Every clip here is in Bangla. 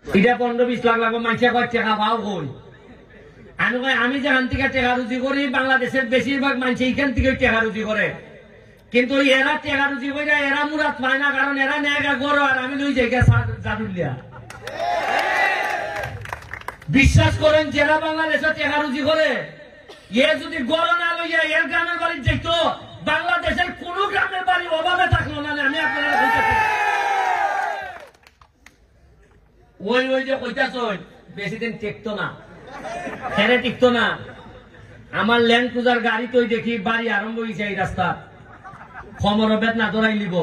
এটা 15-20 লাখ লাগবে মানুষে কয় টাকা পাও কই আমি কই আমি যেখান থেকে টাকা রুজি করি বাংলাদেশের বেশিরভাগ মানুষ এইখান থেকে টাকা রুজি করে কিন্তু এরা টাকা রুজি করে এরা মুরাদ পায় না কারণ এরা নেগা গরো আর আমি লই যাই জাদুলিয়া বিশ্বাস করেন যারা বাংলাদেশে টাকা রুজি করে এ যদি গরো না লইয়া এর গ্রামের বাড়ি যেত বাংলাদেশের কোন গ্রামের বাড়ি অভাবে থাকলো না আমি আপনারা কইতাছি ওই যে কইতাছ বেশি দিন টিকতো না ফেরে টিকতো না আমার ল্যান্ড ক্রুজার গাড়ি তো দেখি বাড়ি আরম্ভ হয়েছে এই রাস্তা খমর বেদনা ধরাই লিব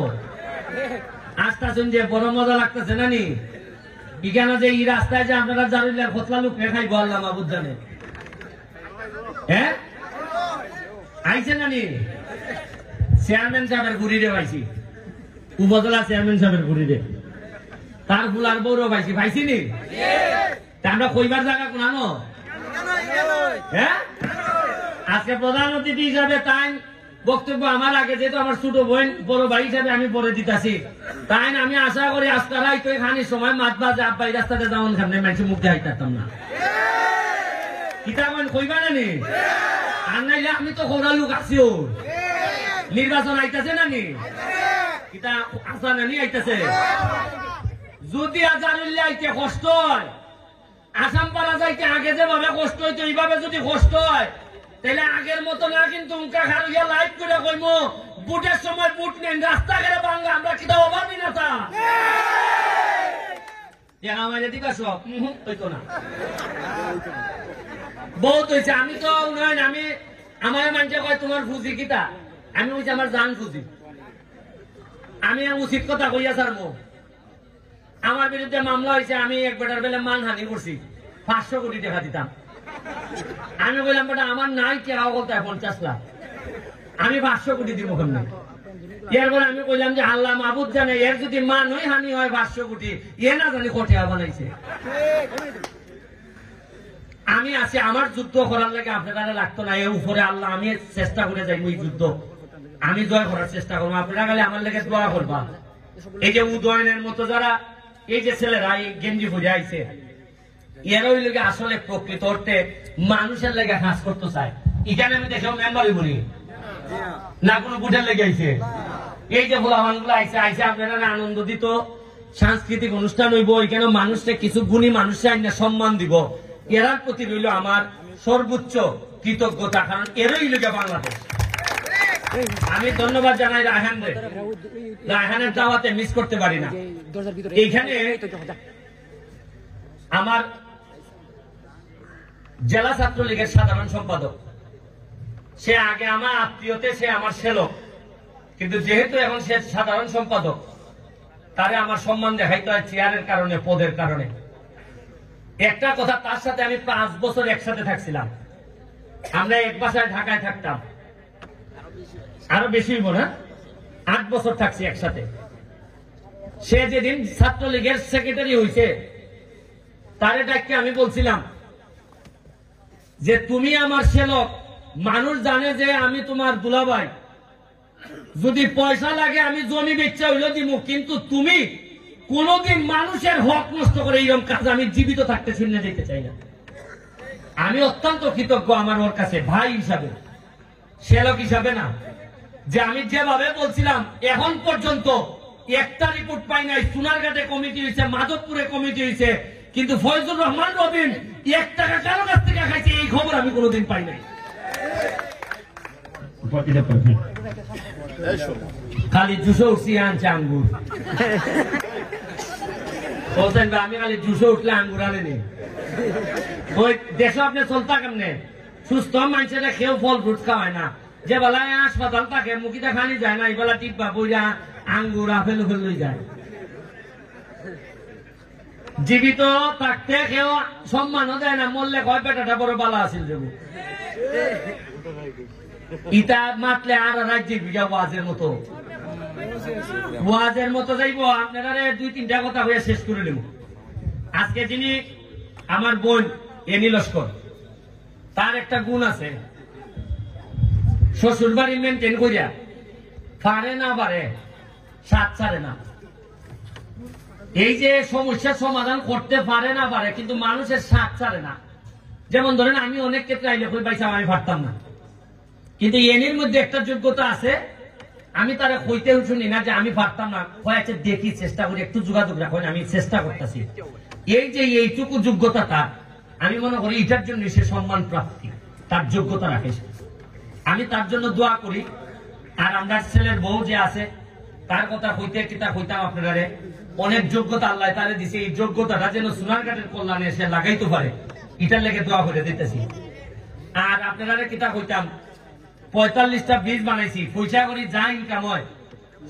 আস্তে শুন যে বড় মজা লাগতেছে নানি এখানে যে এই রাস্তায় যে আপনারা জারুলিয়ার খতলা লোক খাইব আল্লাহ মাহবুদ জানে হ্যাঁ আইছে নানি চেয়ারম্যান সাহেবের ঘুরিরে পাইছি উপজেলা চেয়ারম্যান সাহেবের ঘুরিরে তার ফুলার বউরও পাইছি পাইছি নি আমরা কইবার জায়গা কোনানো হ্যাঁ আজকে প্রধান অতিথি হিসাবে তাই বক্তব্য আমার আগে যেহেতু আমার ছোট বোন বড় ভাই হিসাবে আমি পরে দিতেছি তাই আমি আশা করি আজকে রাইতো এখানে সময় মাত বাজে আব্বাই রাস্তাতে যাওয়ার সামনে মানুষের মুখ দেখাই পারতাম না কিতাব কইবা নানি আর নাইলে আমি তো খোরা লোক আছিও নির্বাচন আইতাছে নানি কিতা আসা নানি আইতাছে যদি আজারুল্লাহ আইতে কষ্ট হয় আসাম পাড়া যাইতে আগে যেভাবে কষ্ট হইতো এইভাবে যদি কষ্ট হয় তাহলে আগের মতো না কিন্তু উনকা খারুইয়া লাইভ করে কইমো বুটের সময় বুট নেন রাস্তাঘাটে বাংলা আমরা কিটা অভাবই না তা দেখা মাঝে দিবা সব হইতো না বহুত হয়েছে আমি তো নয় আমি আমার মানুষে কয় তোমার ফুজি কিতা আমি হইছে আমার জান ফুজি আমি উচিত কথা কইয়া ছাড়বো আমার বিরুদ্ধে মামলা হয়েছে আমি এক বেটার বেলা মানহানি করছি 500 কোটি টাকা দিতাম আমি বললাম বেটা আমার নাই টাকা বলতে 50 লাখ আমি 500 কোটি দিব কেমন এরপরে আমি কইলাম যে আল্লাহ মাহবুদ জানে এর যদি মান হয় হানি হয় 500 কোটি এ না জানি কোটি বানাইছে আমি আছি আমার যুদ্ধ করার লাগে আপনারা লাগতো না এর উপরে আল্লাহ আমি চেষ্টা করে যাই ওই যুদ্ধ আমি জয় করার চেষ্টা করবো আপনারা গেলে আমার লেগে দোয়া করবা এই যে উদয়নের মতো যারা এই যে ছেলেরা এই গেঞ্জি পরে আইছে এরা ওই লোকে আসলে প্রকৃত অর্থে মানুষের লেগে কাজ করতে চায় এখানে আমি দেখেও মেম্বারই বলি না কোনো বুটের লেগে আইছে এই যে ভোলামান গুলো আইছে আইসে আপনারা আনন্দ দিত সাংস্কৃতিক অনুষ্ঠান হইব এখানে মানুষকে কিছু গুণী মানুষের আইনে সম্মান দিব এরার প্রতি রইল আমার সর্বোচ্চ কৃতজ্ঞতা কারণ এরই লোকে বাংলাদেশ আমি ধন্যবাদ জানাই রায়হানের দাওয়াতে মিস করতে পারি না এইখানে আমার জেলা ছাত্রলীগের সাধারণ সম্পাদক সে আগে আমার আত্মীয়তে সে আমার সেলক কিন্তু যেহেতু এখন সে সাধারণ সম্পাদক তারে আমার সম্মান দেখাইতে হয় চেয়ারের কারণে পদের কারণে একটা কথা তার সাথে আমি 5 বছর একসাথে থাকছিলাম আমরা এক বাসায় ঢাকায় থাকতাম আরো বেশি হইব না 8 বছর থাকছি একসাথে সে যেদিন ছাত্রলীগের সেক্রেটারি হয়েছে তারে ডাককে আমি বলছিলাম যে তুমি আমার সেলক মানুষ জানে যে আমি তোমার দুলাভাই যদি পয়সা লাগে আমি জমি বেচা হইল দিব কিন্তু তুমি কোনদিন মানুষের হক নষ্ট করে এইরকম কাজ আমি জীবিত থাকতে শুনে যেতে চাই না আমি অত্যন্ত কৃতজ্ঞ আমার ওর কাছে ভাই হিসাবে সেলক হিসাবে না যে আমি যেভাবে বলছিলাম এখন পর্যন্ত একটা রিপোর্ট পাই নাই সোনারঘাটে কমিটি হয়েছে মাধবপুরে কমিটি হয়েছে কিন্তু ফয়জুর রহমান রবিন 1 টাকা কারো কাছ থেকে খাইছে এই খবর আমি কোনোদিন পাই নাই খালি জুসো উঠছি আনছে আঙ্গুর বলছেন আমি খালি জুসো উঠলে আঙ্গুর আনেনি ওই দেশে আপনি চলতা কেমনে সুস্থ মানুষের খেয়েও ফল ফ্রুট খাওয়ায় না যে বেলায় হাসপাতাল থাকে মুখিটা খানি যায় না এই বেলা টিপা বইরা আঙ্গুর আপেল উফেল লই যায় জীবিত থাকতে কেউ সম্মানও দেয় না মরলে কয় পেটাটা বড় বালা আছিল দেব ইটা মাতলে আর রাজ্যে বিঘা ওয়াজের মতো যাইব আপনারা 2-3টা কথা হয়ে শেষ করে নেব আজকে যিনি আমার বোন এনি লস্কর তার একটা গুণ আছে শ্বশুর বাড়ি মেনটেন করিয়া পারে না পারে সাত ছাড়ে না এই যে সমস্যার সমাধান করতে পারে না পারে, কিন্তু মানুষের স্বাদ ছাড়ে না। যেমন ধরেন আমি অনেক ক্ষেত্রে আইলে কই পাইছি আমি পারতাম না, কিন্তু এনির মধ্যে একটা যোগ্যতা আছে, আমি তারা কইতেও শুনি না যে আমি পারতাম না, কয়েছে দেখি চেষ্টা করি, একটু যোগাযোগ রাখুন, আমি চেষ্টা করতেছি। এই যে এইটুকু যোগ্যতাটা আমি মনে করি এটার জন্য সে সম্মান প্রাপ্তি, তার যোগ্যতা রাখে। আমি তার জন্য দোয়া করি। আর আমরা ছেলের বউ যে আছে তার কথা কইতাম আপনারা, অনেক যোগ্যতা আল্লাহ তারে দিছে, এই যোগ্যতাটা যেন সোনারঘাটের কল্যাণে সে লাগাইতে পারে, এটার লেগে দোয়া করে দিতেছি। আর আপনারা কিতা কইতাম 45টা ব্রিজ বানাইছি, পয়সা করি যা ইনকাম হয়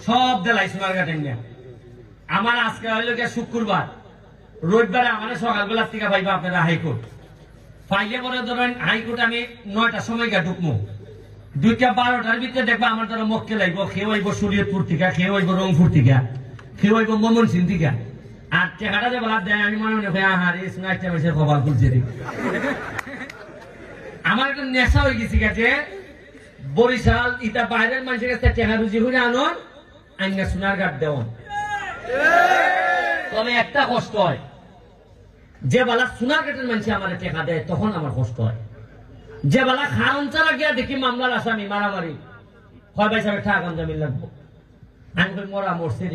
সব দেলাই সোনারঘাটের নিয়ে। আমার আজকে হইল গিয়ে শুক্রবার, রবিবারে আমার সকালবেলা থেকে পাইবা আপনারা হাইকোর্ট, পাইলে পরে ধরেন হাইকোর্ট আমি 9টার সময় গিয়ে ঢুকবো, 2টা 12টার ভিতরে দেখবা আমার দ্বারা মক্কে লাগব, কেউ আইব শরীয়তপুর থেকে, কেউ আইব রংপুর থেকে, কেউ আইব ময়মনসিংহ থেকে। আর টাকাটা যে বলা দেয় আমি মনে মনে আহারে সোনারটা বেশি কপাল খুলছে। আমার একটা নেশা হয়ে গেছি গেছে, বরিশাল ইটা বাইরের মানুষের কাছে টাকা রুজি করে আনন, আইনা সোনারঘাট দেওয়ান। তবে একটা কষ্ট হয়, যে বেলা সোনারঘাটের মানুষ আমার টাকা দেয় তখন আমার কষ্ট হয়। যে বেলা খাওন চালা গিয়া দেখি মামলার আসামি মারামারি, হয় ভাই সাহেব টাকা জামিন লাগবো, আমি কই মরা মরছে।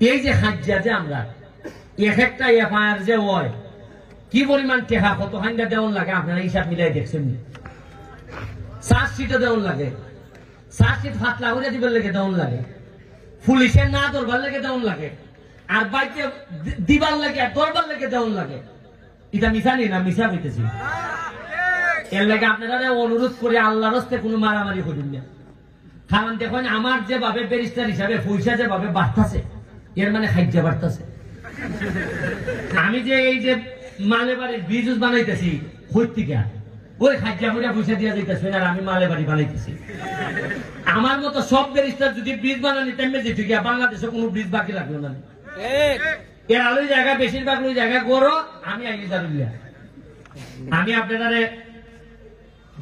এই যে হাজ্জা যে আমরা এক একটা এফআইআর যে হয় কি পরিমাণ টাকা কত হাঙ্গা দেওয়ান লাগে আপনারা হিসাব মিলাই দেখছেন। চার্জশিটে দেওয়ান লাগে, চার্জশিট ফাতলা করে দিবার লেগে দেওয়ান লাগে, পুলিশের না ধরবার লেগে দেওয়ান লাগে, আর বাইকে দিবার লাগে ধরবার লেগে দেওয়ান লাগে। এটা মিশা নেই না, মিশা হইতেছি। এর লাগে আপনারা অনুরোধ করে আল্লাহর হস্তে কোনো মারামারি করেন না। কারণ দেখুন আমার যেভাবে ব্যারিস্টার হিসাবে পয়সা যেভাবে বাড়তেছে, এর মানে খাইজা বাড়তেছে। আমি যে এই যে মালে বাড়ির ব্রিজ বানাইতেছি হইতিকা, ওই খাইজা করে পয়সা দিয়ে যাইতেছে, আর আমি মালে বাড়ি বানাইতেছি। আমার মতো সব ব্যারিস্টার যদি ব্রিজ বানানি তেমনি যেতে গিয়া বাংলাদেশে কোনো ব্রিজ বাকি লাগলো না। এর আলোই জায়গা বেশিরভাগ ওই জায়গা করো, আমি আইনি দারুলিয়া। আমি আপনারা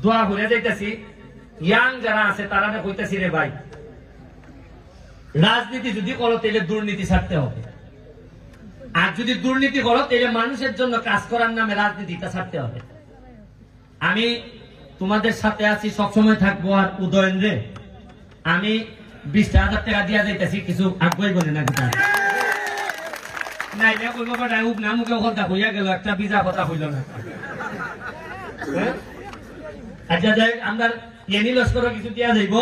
দোয়া ঘুরে যাইতেছি, ইয়াং যারা আছে তারা কইতেছি রে ভাই, রাজনীতি যদি করো তাহলে দুর্নীতি ছাড়তে হবে, আর যদি দুর্নীতি করো তাহলে মানুষের জন্য কাজ করার নামে রাজনীতিটা ছাড়তে হবে। আমি তোমাদের সাথে আছি, সবসময় থাকবো। আর উদয়ন রে আমি 20,000 টাকা দিয়া যাইতেছি, কিছু আগ্রহী বলে না কিনা নাইলে কইব বেটা উপ না মুখে কথা হইয়া গেল, একটা বিজা কথা হইল না। আচ্ছা যাই আমরা এনি লস্কর কিছু দিয়া যাইব,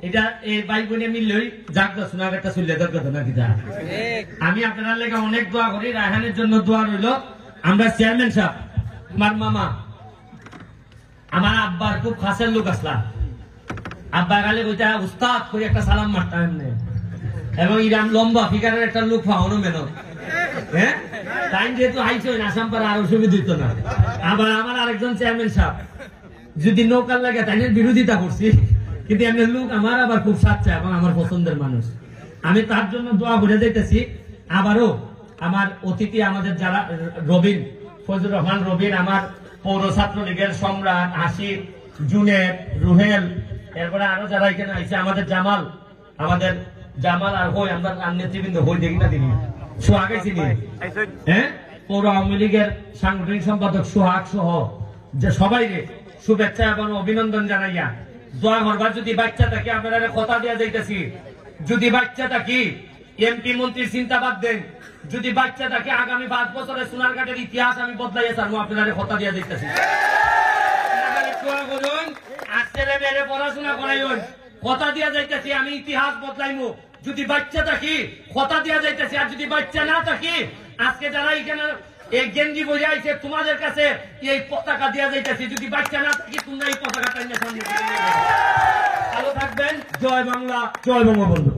এটা এই ভাই বোনে মিললেই যাক সোনারঘাটটা চলে যাক কথা না কিনা। আমি আপনার লেগে অনেক দোয়া করি, রায়হানের জন্য দোয়া রইল। আমরা চেয়ারম্যান সাহেব তোমার মামা আমার আব্বার খুব খাসের লোক আসলা, আব্বা গালে ওইটা উস্তাদ করে একটা সালাম মারতাম এমনি, এবং ইরাম লম্বা ফিগারের একটা লোক পাওয়ানো মেন। হ্যাঁ টাইম যেহেতু আইসো আসাম পাড়া আর অসুবিধা হইতো না। আবার আমার আরেকজন চেয়ারম্যান সাহেব যদি নৌকার লাগে তাইনের বিরোধিতা করছি, কিন্তু এমনি লোক আমার আবার খুব সাচ্চা এবং আমার পছন্দের মানুষ। আমি তার জন্য দোয়া করে দিতেছি। আবারও আমার অতিথি আমাদের যারা রবিন, ফজলুর রহমান রবিন, আমার পৌর ছাত্র লীগের সম্রাট, আশিক, জুনেদ, রুহেল, এরপরে আরো যারা এখানে আইছে, আমাদের জামাল আর হই আমরা নেতৃবৃন্দ হই দেখি না দেখি সোহাগ আইসিনি, হ্যাঁ পৌর আওয়ামী লীগের সাংগঠনিক সম্পাদক সোহাগ সহ যে সবাই শুভেচ্ছা এবং অভিনন্দন জানাইয়া দোয়া করবার। যদি বাচ্চা থাকি আপনারা কথা দিয়া যাইতেছি, যদি বাচ্চা থাকি এমপি মন্ত্রীর চিন্তা বাদ দেন, যদি বাচ্চা থাকি আগামী 5 বছরের সোনারঘাটের ইতিহাস আমি বদলাইয়া ছাড়বো, আপনারা কথা দিয়া যাইতেছি। আর ছেলে মেয়েরে পড়াশোনা করাইন, কথা দিয়া যাইতেছি আমি ইতিহাস বদলাইবো। যদি বাচ্চা থাকি কথা দিয়া যাইতেছি, আর যদি বাচ্চা না থাকি আজকে যারা এখানে এই গেঞ্জি বইয়া আইছে তোমাদের কাছে এই পতাকা দিয়া যাইতেছি, যদি বাচ্চা না থাকি তোমরা এই পতাকাটা নিয়ে সামনে ভালো থাকবেন। জয় বাংলা, জয় বঙ্গবন্ধু।